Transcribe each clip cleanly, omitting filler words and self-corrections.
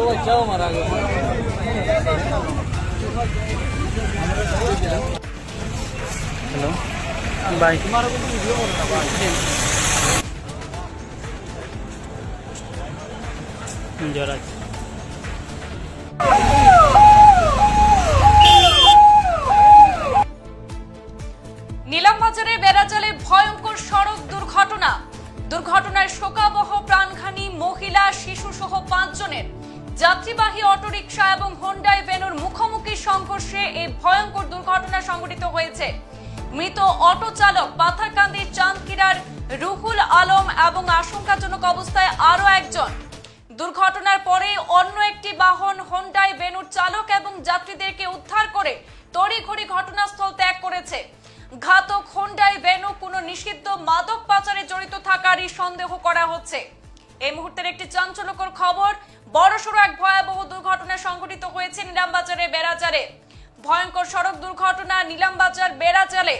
जाओ मारा गया हेलो बाय तुम्हारा को वीडियो करना बाय जरा নীলামবাজারে বেড়াজালে ভয়ঙ্কর সড়ক দুর্ঘটনায় শোকাবহ প্রাণহানি মহিলা শিশু সহ 5 জনের। যাত্রীবাহী অটোরিকশা এবং হোন্ডাই ভেনুর মুখোমুখি সংঘর্ষে এই ভয়ঙ্কর দুর্ঘটনা সংঘটিত হয়েছে। মৃত অটো চালক পাথারকান্দির চাঁদকিরার রুহুল আলম এবং আশঙ্কাজনক অবস্থায় আরো একজন। দুর্ঘটনার পরে অন্য একটি বাহন হোন্ডাই ভেনুর চালক এবং যাত্রীদেরকে উদ্ধার করে তড়িঘড়ি ঘটনাস্থল ত্যাগ করেছে। ঘাতক হোন্ডাই ভেনু কোনো নিষিদ্ধ মাদক পাচারে জড়িত থাকারই সন্দেহ করা হচ্ছে। এই মুহূর্তের একটি চাঞ্চল্যকর খবর, বড়সড় এক ভয়াবহ দুর্ঘটনা সংঘটিত হয়েছে নীলামবাজারে বেড়াজালে। ভয়ঙ্কর সড়ক দুর্ঘটনা নীলামবাজার বেড়াজালে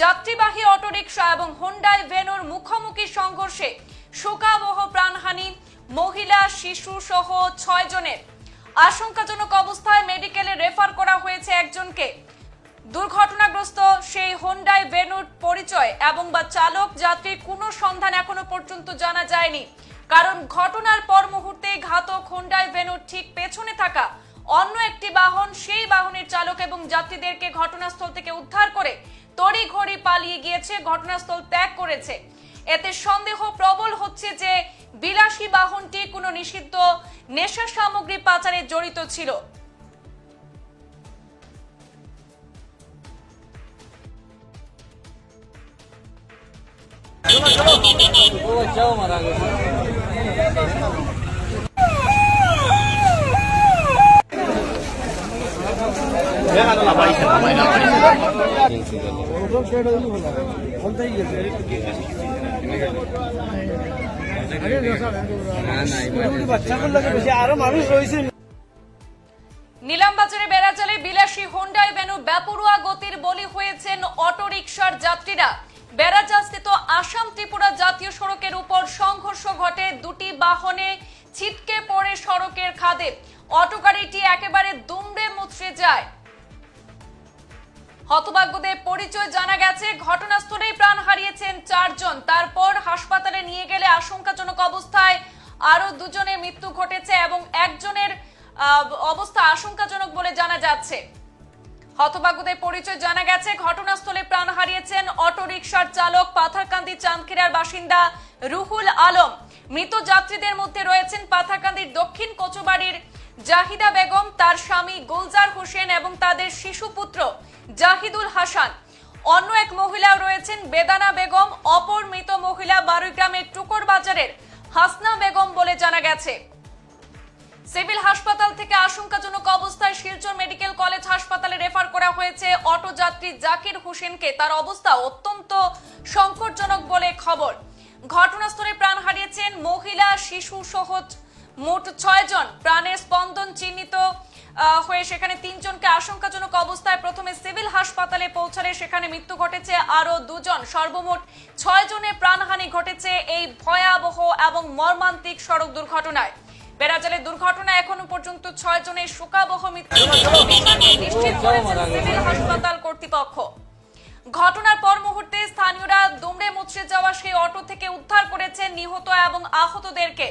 যাত্রীবাহী অটোরিকশা এবং হোন্ডাই ভেনুর মুখোমুখি সংঘর্ষে শোকাবহ প্রাণহানি মহিলা শিশু সহ 6 জনের। আশঙ্কাজনক অবস্থায় মেডিকেলে রেফার করা হয়েছে একজনকে। দুর্ঘটনাগ্রস্ত সেই হোন্ডাই ভেনুর পরিচয় এবং বা চালক যাত্রীর কোনো সন্ধান এখনো পর্যন্ত জানা যায়নি, কারণ ঘটনার পর মুহূর্তে ঘাতক হোন্ডাই ভেনুর ঠিক পেছনে থাকা অন্য একটি বাহন সেই বাহনের চালক এবং যাত্রীদেরকে ঘটনাস্থল থেকে উদ্ধার করে তড়িঘড়ি পালিয়ে গিয়েছে, ঘটনাস্থল ত্যাগ করেছে। এতে সন্দেহ প্রবল হচ্ছে যে বিলাসী বাহনটি কোনো নিষিদ্ধ নেশা সামগ্রী পাচারে জড়িত ছিল। जाओ मारा गया নীলামবাজারে বেড়াজালে বিলাসী হোন্ডাই ভেনু বেপরোয়া গতির বলি হয়েছেন অটোরিকশার যাত্রীরা। বেড়াজালস্থিত আসাম ত্রিপুরা জাতীয় সড়কের উপর সংঘর্ষ ঘটে, দুটি বাহনে ছিটকে পড়ে সড়কের খাদে। অটো গাড়িটি একেবারে দুমড়ে মুচড়ে যায়। হতভাগ্যদের পরিচয় জানা গেছে, ঘটনাস্থলেই প্রাণ হারিয়েছেন 4 জন। তারপর হাসপাতালে নিয়ে গেলে আশঙ্কাজনক অবস্থায় আরো 2 জনের মৃত্যু ঘটেছে এবং একজনের অবস্থা আশঙ্কাজনক বলে জানা যাচ্ছে। হতভাগ্যদের পরিচয় জানা গেছে, ঘটনাস্থলে প্রাণ হারিয়েছেন অটোরিকশার চালক পাথারকান্দি চাঁদখিরার বাসিন্দা রুহুল আলম। মৃত যাত্রীদের মধ্যে রয়েছেন পাথারকান্দির দক্ষিণ কচুবাড়ির জাহিদা বেগম, তার স্বামী গুলজার হোসেন এবং তাদের শিশুপুত্র জাহিদুল হাসান। অন্য এক মহিলাও রয়েছেন বেদানা বেগম। অপর মৃত মহিলা বারুইগ্রামের টুকর বাজারের হাসনা বেগম বলে জানা গেছে। সিভিল হাসপাতাল থেকে আশঙ্কাজনক অবস্থায় শিলচর মেডিকেল কলেজ হাসপাতালে রেফার করা হয়েছে অটো যাত্রী জাকির হোসেনকে। তার অবস্থা অত্যন্ত সংকটজনক বলে খবর। ঘটনাস্থলে প্রাণ হারিয়েছেন মহিলা শিশু সহ মোট 6 জন। প্রাণের স্পন্দন চিহ্নিত হয়ে সেখানে 3 জনকে আশঙ্কাজনক অবস্থায় প্রথমে সিভিল হাসপাতালে পৌঁছালে সেখানে মৃত্যু ঘটেছে আরো 2 জন। সর্বমোট 6 জনের প্রাণহানি ঘটেছে এই ভয়াবহ এবং মর্মান্তিক সড়ক দুর্ঘটনায়। বেড়াজালের দুর্ঘটনা এখনো পর্যন্ত 6 জনের শোকাবহ মৃত্যু নিশ্চিত করেছে সিভিল হাসপাতাল কর্তৃপক্ষ। ঘটনার পর মুহূর্তে স্থানীয়রা দুমড়ে মুচড়ে যাওয়া সেই অটো থেকে উদ্ধার করেছে নিহত এবং আহতদেরকে।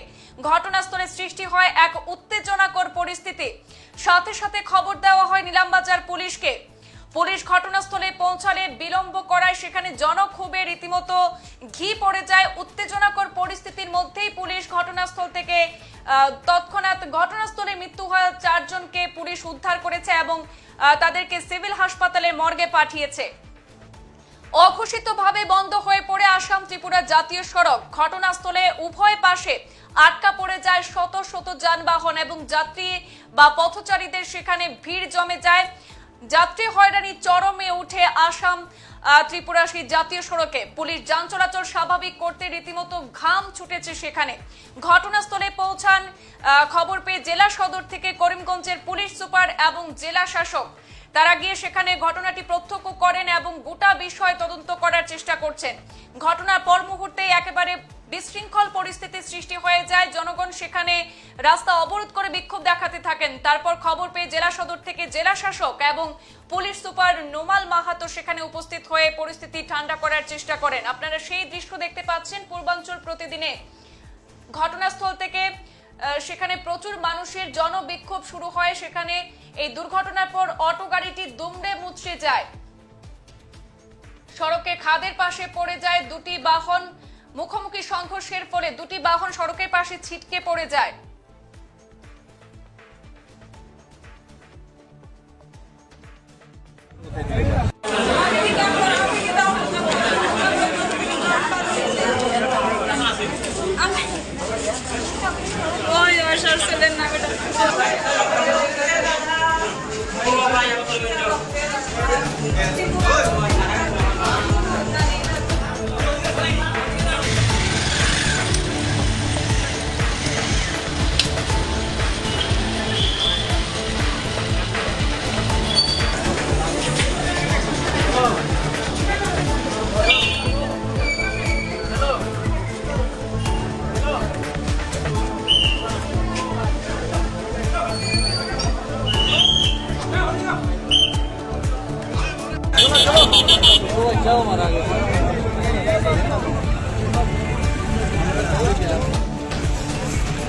ঘটনাস্থলে সৃষ্টি হয় এক উত্তেজনাকর পরিস্থিতি। সাথে সাথে খবর দেওয়া হয় নীলামবাজার পুলিশকে। পুলিশ ঘটনাস্থলে পৌঁছালে বিলম্ব করায় সেখানে জনক্ষোভে রীতিমতো ঘি পড়ে যায়। উত্তেজনাকর পরিস্থিতির মধ্যেই পুলিশ ঘটনাস্থল থেকে তৎক্ষণাৎ ঘটনাস্থলে মৃত্যু হওয়া 4 জনকে পুলিশ উদ্ধার করেছে এবং তাদেরকে সিভিল হাসপাতালের মর্গে পাঠিয়েছে। অঘোষিতভাবে বন্ধ হয়ে পড়ে আসাম ত্রিপুরা জাতীয় সড়ক। ঘটনাস্থলে উভয় পাশে আটকা পড়ে যায় শত শত যানবাহন এবং যাত্রী বা পথচারীদের সেখানে ভিড় জমে যায়। যাত্রী হয়রানি চরমে উঠে আসাম ত্রিপুরা সেই জাতীয় সড়কে। পুলিশ যান চলাচল স্বাভাবিক করতে রীতিমতো ঘাম ছুটেছে সেখানে। ঘটনাস্থলে পৌঁছান খবর পেয়ে জেলা সদর থেকে করিমগঞ্জের পুলিশ সুপার এবং জেলা শাসক। তারা গিয়ে সেখানে ঘটনাটি প্রত্যক্ষ করেন এবং গোটা বিষয় তদন্ত করার চেষ্টা করছেন। ঘটনার পর মুহূর্তেই একেবারে বিশৃঙ্খল পরিস্থিতি সৃষ্টি হয়ে যায়। জনগণ সেখানে রাস্তা অবরোধ করে বিক্ষোভ দেখাতে থাকেন। তারপর খবর পেয়ে জেলা সদর থেকে জেলা শাসক এবং পুলিশ সুপার নোমাল মাহাতো সেখানে উপস্থিত হয়ে পরিস্থিতি ঠান্ডা করার চেষ্টা করেন। আপনারা সেই দৃশ্য দেখতে পাচ্ছেন পূর্বাঞ্চল প্রতিদিনে। ঘটনাস্থল থেকে সেখানে প্রচুর মানুষের জনবিক্ষোভ শুরু হয়। সেখানে এই দুর্ঘটনার পর অটো গাড়িটি দুমড়ে মুচড়ে যায়, সড়কে খাদের পাশে পড়ে যায় দুটি বাহন। মুখোমুখি সংঘর্ষের ফলে দুটি বাহন সড়কের পাশে ছিটকে পড়ে যায়। जाओ हमारा आगे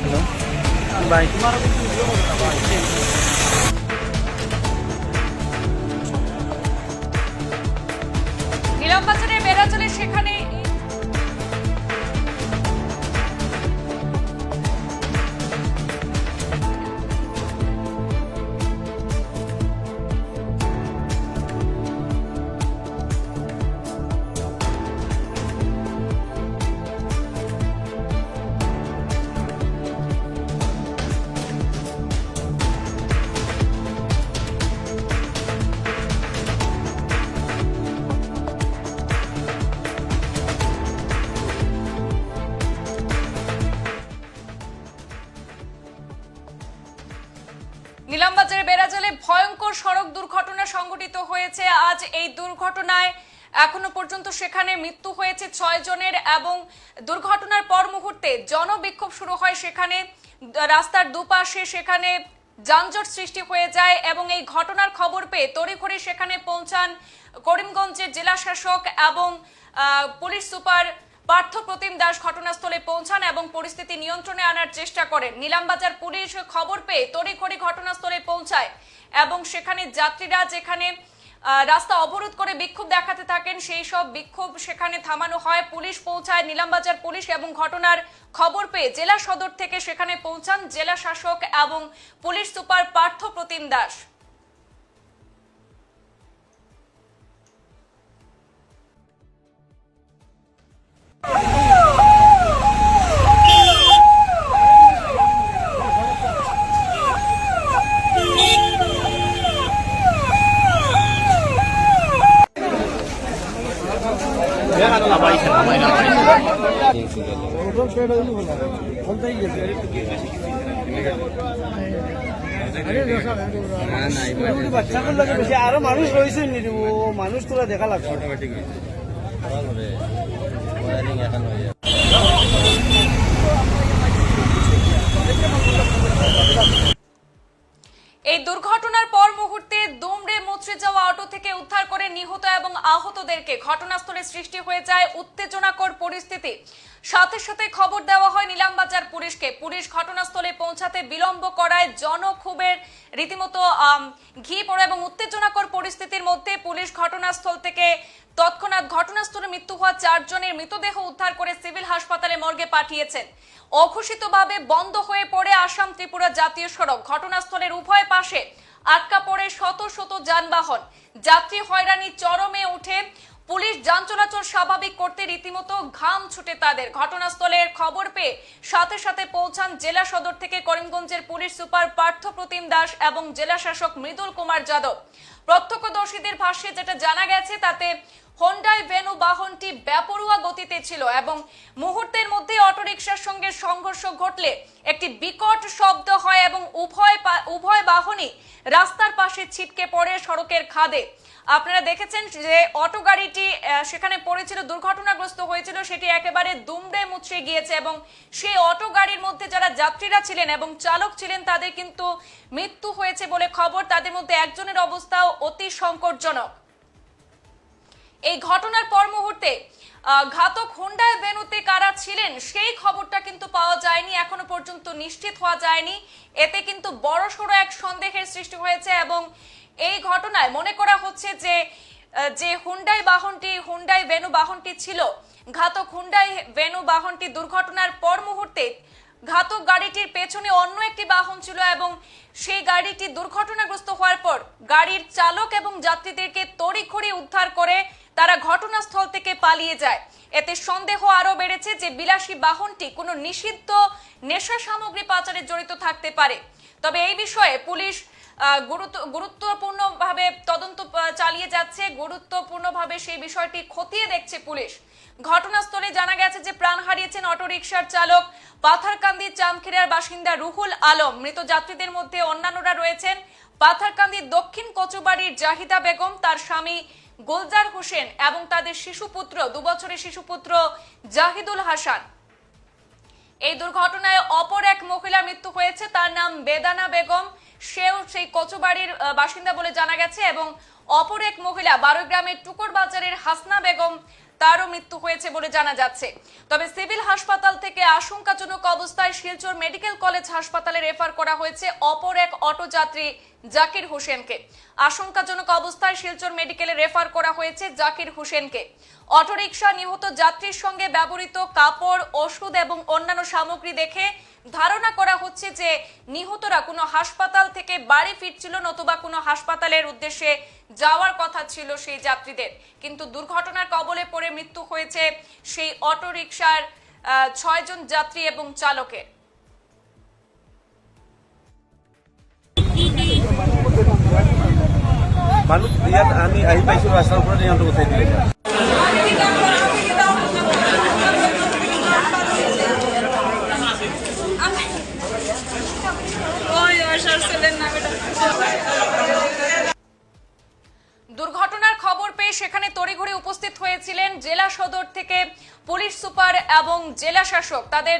हेलो भाई तुम्हारा कुछ वीडियो होता है নীলামবাজারের বেড়াচলে সেখানে নীলামবাজারের বেড়াজালে ভয়ঙ্কর সড়ক দুর্ঘটনা সংঘটিত হয়েছে। আজ এই দুর্ঘটনায় এখনো পর্যন্ত সেখানে মৃত্যু হয়েছে 6 জনের এবং দুর্ঘটনার পর মুহূর্তে জনবিক্ষোভ শুরু হয়। সেখানে রাস্তার দুপাশে সেখানে যানজট সৃষ্টি হয়ে যায় এবং এই ঘটনার খবর পেয়ে তড়িঘড়ি সেখানে পৌঁছান করিমগঞ্জের জেলা শাসক এবং পুলিশ সুপার পার্থপ্রতিম দাস ঘটনাস্থলে পৌঁছান এবং পরিস্থিতি নিয়ন্ত্রণে আনার চেষ্টা করেন। নীলামবাজার পুলিশ খবর পেয়ে তড়িঘড়ি ঘটনাস্থলে পৌঁছায় এবং সেখানে যাত্রীরা যেখানে রাস্তা অবরোধ করে বিক্ষোভ দেখাতে থাকেন সেই সব বিক্ষোভ সেখানে থামানো হয়। পুলিশ পৌঁছায়, নীলামবাজার পুলিশ, এবং ঘটনার খবর পেয়ে জেলা সদর থেকে সেখানে পৌঁছান জেলা শাসক এবং পুলিশ সুপার পার্থপ্রতিম দাস। বাচ্চাগুলোকে বেশি আরো মানুষ রয়েছে মানুষ তোরা দেখা লাগছে। এই দুর্ঘটনার পর মুহূর্তে দুমড়ে মুচড়ে যাওয়া অটো থেকে উদ্ধার করে নিহত এবং আহতদেরকে ঘটনাস্থলে সৃষ্টি হয়ে যায় উত্তেজনাকর পরিস্থিতি। সাথে সাথে খবর দেওয়া হয় নীলামবাজার পুলিশকে। পুলিশ ঘটনাস্থলে পৌঁছাতে বিলম্ব করায় জনক্ষোভের রীতিমতো ঘি পড়ে এবং উত্তেজনাকর পরিস্থিতির মধ্যে পুলিশ ঘটনাস্থল থেকে তৎক্ষণাৎ ঘটনাস্থলে মৃত্যু হওয়া 4 জনের মৃতদেহ উদ্ধার করে সিভিল হাসপাতালে মর্গে পাঠিয়েছেন। অঘোষিতভাবে বন্ধ হয়ে পড়ে আসাম ত্রিপুরা জাতীয় সড়ক। ঘটনাস্থলের উভয় পাশে আটকা পড়ে শত শত যানবাহন। যাত্রী হয়রানি চরমে ওঠে। পুলিশ যান চলাচল স্বাভাবিক করতে রীতিমতো ঘাম ছুটে তাদের। ঘটনাস্থলের খবর পেয়ে সাথে সাথে পৌঁছান জেলা সদর থেকে করিমগঞ্জের পুলিশ সুপার পার্থপ্রতিম দাস এবং জেলা শাসক মৃদুল কুমার যাদব। প্রত্যক্ষদর্শীদের ভাষ্যে যেটা জানা গেছে তাতে হোন্ডাই ভেনু বাহনটি বেপরোয়া গতিতে ছিল এবং মুহূর্তের মধ্যে অটোরিকশার সঙ্গে সংঘর্ষ ঘটলে একটি বিকট শব্দ হয় এবং উভয় বাহনই রাস্তার পাশে ছিটকে পড়ে সড়কের খাদে। আপনারা দেখেছেন যে অটো গাড়িটি সেখানে পড়েছিল, দুর্ঘটনাগ্রস্ত হয়েছিল, সেটি একেবারে দুমড়ে মুচড়ে গিয়েছে এবং সেই অটো গাড়ির মধ্যে যারা যাত্রীরা ছিলেন এবং চালক ছিলেন তাদের কিন্তু মৃত্যু হয়েছে বলে খবর। তাদের মধ্যে একজনের অবস্থাও অতি সংকটজনক। এই ঘটনার পর মুহূর্তে ঘাতক হোন্ডাই ভেনুতে কারা ছিলেন সেই খবরটা কিন্তু পাওয়া যায়নি, এখনো পর্যন্ত নিশ্চিত হওয়া যায়নি। এতে কিন্তু বড়সড় এক সন্দেহের সৃষ্টি হয়েছে এবং এই ঘটনায় মনে করা হচ্ছে যে হোন্ডাই ভেনু বাহনটি ছিল, ঘাতক হোন্ডাই ভেনু বাহনটি দুর্ঘটনার পর মুহূর্তে ঘাতক গাড়িটির পেছনে অন্য একটি বাহন ছিল এবং সেই গাড়িটি দুর্ঘটনাগ্রস্ত হওয়ার পর গাড়ির চালক এবং যাত্রীদেরকে তড়িঘড়ি উদ্ধার করে তারা ঘটনাস্থল থেকে পালিয়ে যায়। এতে সন্দেহ আরো বেড়েছে যে বিলাসী বাহনটি কোনো নিষিদ্ধ নেশা সামগ্রী পাচারে জড়িত থাকতে পারে। তবে এই বিষয়ে পুলিশ গুরুত্বপূর্ণভাবে তদন্ত চালিয়ে যাচ্ছে, গুরুত্বপূর্ণভাবে সেই বিষয়টি খতিয়ে দেখছে পুলিশ। ঘটনাস্থলে জানা গেছে যে প্রাণ হারিয়েছেন অটোরিকশার চালক পাথারকান্দি চামখিরার বাসিন্দা রুহুল আলম। মৃত যাত্রীদের মধ্যে অন্যান্যরা রয়েছেন পাথারকান্দি দক্ষিণ কচুবাড়ির জাহিদা বেগম, তার স্বামী গুলজার হোসেন এবং তাদের শিশুপুত্র 2 বছরের শিশুপুত্র জাহিদুল হাসান। এই দুর্ঘটনায় অপর এক মহিলার মৃত্যু হয়েছে, তার নাম বেদানা বেগম, সেও সেই কচুবাড়ির বাসিন্দা বলে জানা গেছে এবং অপর এক মহিলা বারোগ্রামের টুকর বাজারের হাসনা বেগম, তারও মৃত্যু হয়েছে বলে জানা যাচ্ছে। তবে সিভিল হাসপাতাল থেকে আশঙ্কাজনক অবস্থায় শিলচর মেডিকেল কলেজ হাসপাতালে রেফার করা হয়েছে অপর এক অটো যাত্রী জাকির হোসেনকে। আশঙ্কাজনক অবস্থায় শিলচর মেডিকেলে রেফার করা হয়েছে জাকির হোসেনকে। অটোরিকশা নিহত যাত্রীর সঙ্গে ব্যবহৃত কাপড়, ওষুধ এবং অন্যান্য সামগ্রী দেখে ধারণা করা হচ্ছে যে নিহতরা কোনো হাসপাতাল থেকে বাড়ি ফিরছিল, নতুবা কোনো হাসপাতালের উদ্দেশ্যে যাওয়ার কথা ছিল সেই যাত্রীদের। কিন্তু দুর্ঘটনার কবলে পড়ে মৃত্যু হয়েছে সেই অটোরিকশার 6 জন যাত্রী এবং চালকের। মানুষ ইয়াত আমি আহি পাইছোঁ ৰাস্তাৰ ওপৰত ইহঁতক উঠাই দিলে। দুর্ঘটনার খবর পেয়ে সেখানে তড়িঘড়ি উপস্থিত হয়েছিলেন জেলা সদর থেকে পুলিশ সুপার এবং জেলা শাসক। তাদের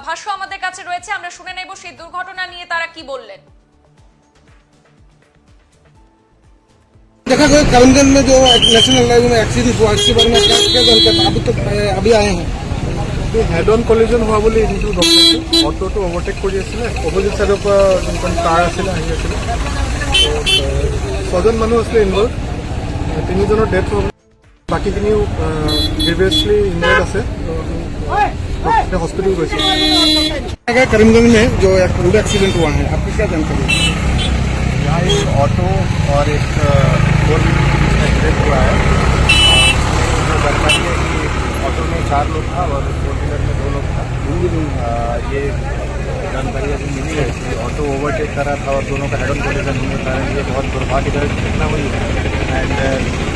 ভাষ্য আমাদের কাছে রয়েছে, আমরা শুনে নেব সেই দুর্ঘটনা নিয়ে তারা কি বললেন। देखा गया करीमगंज में जो नेशनल हाईवे में एक्सीडेंट हुआ इसके बारे में क्या जानकारी अभी तक अभी आए हैं? হেড অন কলিজন হোৱা বুলি এইটো গম পাইছোঁ। অটোটো অভাৰটেক কৰি আছিলে, অপজিট ছাইডৰ পৰা যোনখন কাৰ আছিলে আহি আছিলে। 6জন মানুহ আছিলে ইনভল্ভ, 3জনৰ ডেথ হ'ল, বাকীখিনিও গ্ৰেভিয়াছলি ইনজৰ্ড আছে, हॉस्पिटल গৈছে। करीमगंज में जो एक रोड एक्सीडेंट हुआ है आपकी क्या जानकारी है? यहाँ एक ऑटो और एक 4 व्हीलर एक्सीडेंट हुआ है। जो जानकारी है कि ऑटो में 4 लोग था और 4 व्हीलर में 2 लोग था। ये जानकारी अभी मिली है कि ऑटो ओवरटेक कर रहा था और दोनों का हेड ऑन कोलिजन होने के कारण ये बहुत दुर्भाग्यजनक घटना हुई है। एंड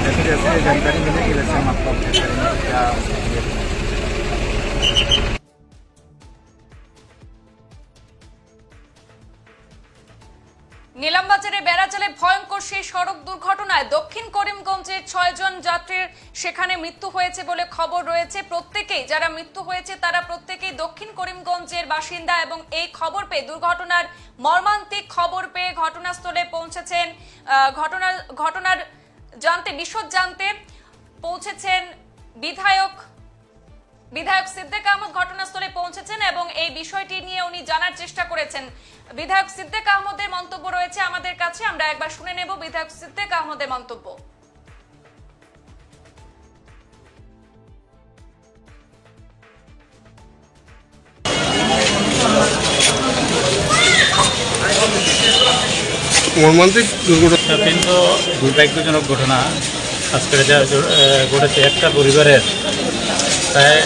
जैसे जैसे जानकारी मिलेगी वैसे हम आपको अपडेट करेंगे क्या। নীলামবাজারে বেড়াজালে ভয়ঙ্কর সেই সড়ক দুর্ঘটনায় দক্ষিণ করিমগঞ্জের 6 জন যাত্রীর সেখানে মৃত্যু হয়েছে বলে খবর রয়েছে। প্রত্যেকেই যারা মৃত্যু হয়েছে তারা প্রত্যেকেই দক্ষিণ করিমগঞ্জের বাসিন্দা এবং এই খবর পেয়ে দুর্ঘটনার মর্মান্তিক খবর পেয়ে ঘটনাস্থলে পৌঁছেছেন, ঘটনার বিশদ জানতে পৌঁছেছেন বিধায়ক সিদ্দিক আহমদ ঘটনাস্থলে পৌঁছেছেন এবং এই বিষয়টি নিয়ে উনি জানার চেষ্টা করেছেন। বিধায়ক সিদ্দিক আহমদের মন্তব্য রয়েছে আমাদের কাছে, আমরা একবার শুনে নেব বিধায়ক সিদ্দিক আহমদের মন্তব্য। মর্মান্তিক দুর্ঘটনা, অত্যন্ত দুর্ভাগ্যজনক ঘটনা আজকে যা ঘটেছে। একটা পরিবারের প্রায়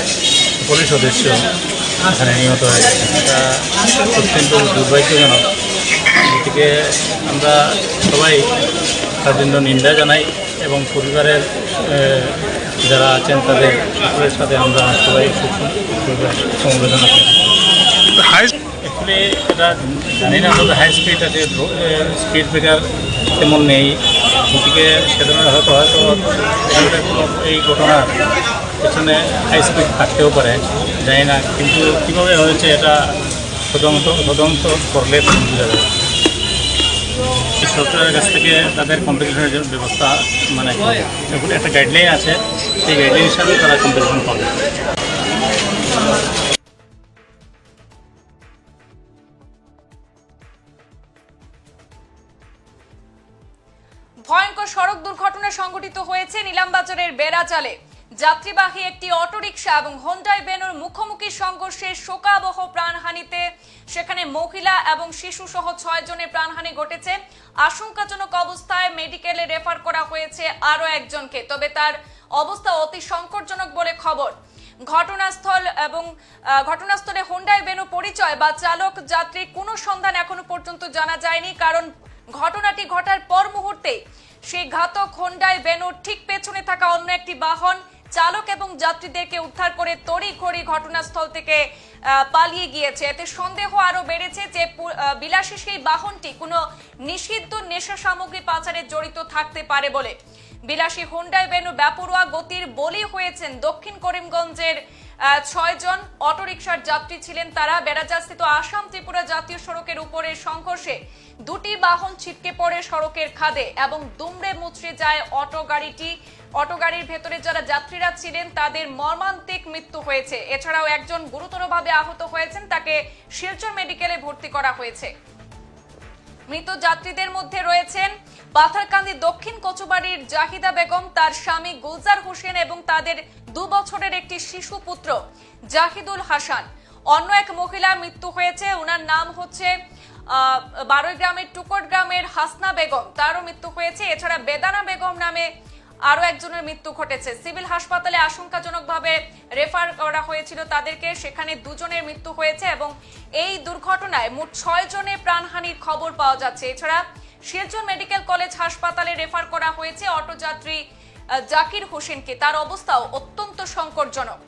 40 সদস্য এখানে নিহত হয়ে গেছে, এটা অত্যন্ত দুর্ভাগ্যজনক। গতিকে আমরা সবাই তার জন্য নিন্দা জানাই এবং পরিবারের যারা আছেন তাদের সকলের সাথে আমরা সবাই সমবেদনা করি। অ্যাকচুয়ালি এটা জানি না, আমাদের হাই স্পিড আছে, স্পিড ব্রেকার তেমন নেই, গতিকে সেজন্য হয়তো এই ঘটনার পেছনে হাই স্পিড থাকতেও পারে, জানি না, কিন্তু কীভাবে হয়েছে এটা তদন্ত করলে বোঝা যাবে। সরকারের কাছ থেকে তাদের কম্পিটিশনের জন্য ব্যবস্থা মানে একটা গাইডলাইন আছে, সেই গাইডলাইন হিসাবে তারা কম্পিটিশন করবে। ভয়ঙ্কর সড়ক দুর্ঘটনা সংঘটিত হয়েছে নিলামবাজারের বেড়াজালে। যাত্রীবাহী একটি অটোরিকশা এবং হোন্ডাই ভ্যানের মুখোমুখি সংঘর্ষে শোকাবহ প্রাণহানিতে সেখানে মহিলা এবং শিশু সহ 6 জনের প্রাণহানি ঘটেছে। আশঙ্কাজনক অবস্থায় মেডিকেলে রেফার করা হয়েছে আরো একজনকে, তবে তার অবস্থা অতি সংকটজনক বলে খবর। ঘটনাস্থলে হোন্ডাই ভ্যানু পরিচয় বা চালক যাত্রীর কোনো সন্ধান এখনো পর্যন্ত জানা যায়নি, কারণ ঘটনাটি ঘটার পর মুহূর্তে সেই ঘাতক হোন্ডাই ভ্যানুর ঠিক পেছনে থাকা অন্য একটি বাহন চালক এবং যাত্রীদেরকে উদ্ধার করে তড়িঘড়ি ঘটনাস্থল থেকে পালিয়ে গিয়েছে। এতে সন্দেহ আরো বেড়েছে যে বিলাসী সেই বাহনটি কোনো নিষিদ্ধ নেশা সামগ্রী পাচারে জড়িত থাকতে পারে বলে। বিলাসী হোন্ডাই ভ্যানু বেপরোয়া গতির বলি হয়েছেন দক্ষিণ করিমগঞ্জের 6 জন অটোরিকশার যাত্রী ছিলেন তারা। বেড়াজালস্থিত আসাম ত্রিপুরা জাতীয় সড়কের উপরের সংঘর্ষে দুটি বাহন ছিটকে পড়ে সড়কের খাদে এবং দুমড়ে মুচড়ে যায় অটোগাড়ির ভেতরে যারা যাত্রীরা ছিলেন তাদের মর্মান্তিক মৃত্যু হয়েছে। এছাড়াও একজন গুরুতরভাবে আহত হয়েছেন, তাকে শিলচর মেডিকেলে ভর্তি করা হয়েছে। মৃত যাত্রীদের মধ্যে রয়েছেন পাথারকান্দি দক্ষিণ কচুবাড়ির জাহিদা বেগম, তার স্বামী গুলজার হোসেন এবং তাদের 2 বছরের একটি শিশু পুত্র জাহিদুল হাসান। অন্য এক মহিলার মৃত্যু হয়েছে, ওনার নাম হচ্ছে বারোই গ্রামের টুকট গ্রামের হাসনা বেগম, তারও মৃত্যু হয়েছে। এছাড়া বেদানা বেগম নামে আরো একজনের মৃত্যু ঘটেছে। সিভিল হাসপাতালে আশঙ্কাজনকভাবে রেফার করা হয়েছিল তাদেরকে, সেখানে 2 জনের মৃত্যু হয়েছে এবং এই দুর্ঘটনায় মোট 6 জনের প্রাণহানির খবর পাওয়া যাচ্ছে। এছাড়া শিলচর মেডিকেল কলেজ হাসপাতালে রেফার করা হয়েছে অটোযাত্রী জাকির হোসেনকে, তার অবস্থাও অত্যন্ত সংকটজনক।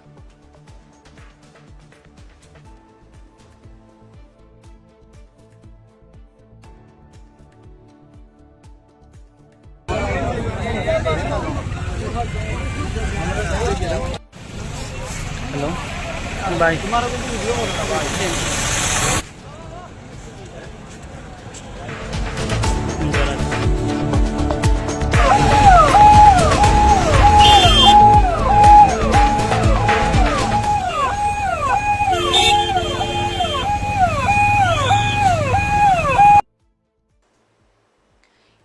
Hello bye.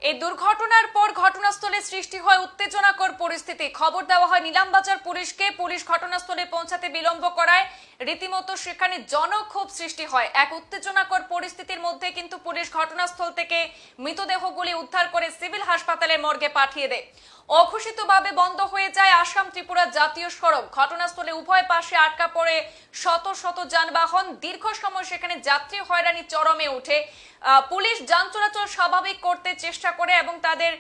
এই দুর্ঘটনার পর ঘটনাস্থলে সৃষ্টি হয় উত্তেজনাকর পরিস্থিতি। খবর দেওয়া হয় নিলামবাজার পুলিশকে। পুলিশ ঘটনাস্থলে পৌঁছাতে বিলম্ব করায় রীতিমতো সেখানে জনক্ষোভ সৃষ্টি হয়। এক উত্তেজনাকর পরিস্থিতির মধ্যে কিন্তু পুলিশ ঘটনাস্থল থেকে মৃতদেহগুলি উদ্ধার করে সিভিল হাসপাতালের মর্গে পাঠিয়ে দেয়। অঘোষিতভাবে বন্ধ হয়ে যায় আসাম ত্রিপুরা জাতীয় সড়ক। ঘটনাস্থলে উভয় পাশে আটকা পড়ে শত শত যানবাহন। দীর্ঘ সময় সেখানে যাত্রী হয়রানি চরমে ওঠে। পুলিশ যান চলাচল স্বাভাবিক করতে চেষ্টা করে এবং তাদের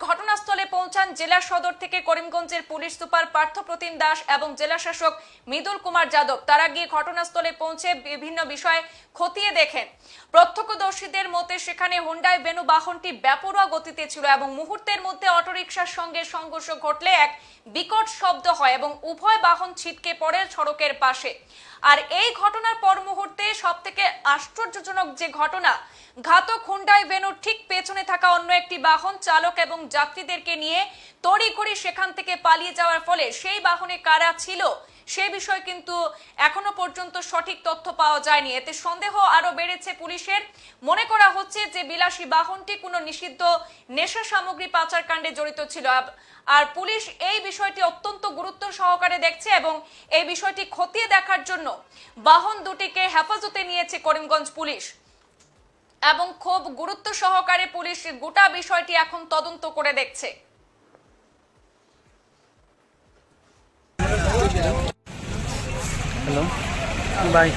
ঘটনাস্থলে পৌঁছান জেলা সদর থেকে করিমগঞ্জের পুলিশ সুপার পার্থপ্রতিম দাস এবং জেলা শাসক মৃদুল কুমার যাদব। তারা গিয়ে ঘটনাস্থলে পৌঁছে বিভিন্ন বিষয় খতিয়ে দেখেন। প্রত্যক্ষদর্শীদের মতে সেখানে হোন্ডাই ভ্যানু বাহনটি বেপরোয়া গতিতে ছিল এবং মুহূর্তের মধ্যে অটোরিকশার সঙ্গে সংঘর্ষ ঘটলে এক বিকট শব্দ হয় এবং উভয় বাহন ছিটকে পড়ে সড়কের পাশে। আর এই ঘটনার পর মুহূর্তে সবথেকে আশ্চর্যজনক যে ঘটনা, ঘাতক হোন্ডাই ভ্যানুর ঠিক পেছনে থাকা অন্য একটি বাহন চালক এবং যাত্রীদেরকে নিয়ে তড়িঘড়ি সেখান থেকে পালিয়ে যাওয়ার ফলে সেই বাহনে কারা ছিল সেই বিষয়ে কিন্তু এখনো পর্যন্ত সঠিক তথ্য পাওয়া যায়নি। এতে সন্দেহ আরো বেড়েছে পুলিশের। মনে করা হচ্ছে যে বিলাসী বাহনটি কোনো নিষিদ্ধ নেশা সামগ্রী পাচার কাণ্ডে জড়িত ছিল। আর পুলিশ এই বিষয়টি অত্যন্ত গুরুত্ব সহকারে দেখছে এবং এই বিষয়টি খতিয়ে দেখার জন্য বাহন দুটিকে হেফাজতে নিয়েছে করিমগঞ্জ পুলিশ এবং খুব গুরুত্ব সহকারে পুলিশ গোটা বিষয়টি এখন তদন্ত করে দেখছে। Hello bye.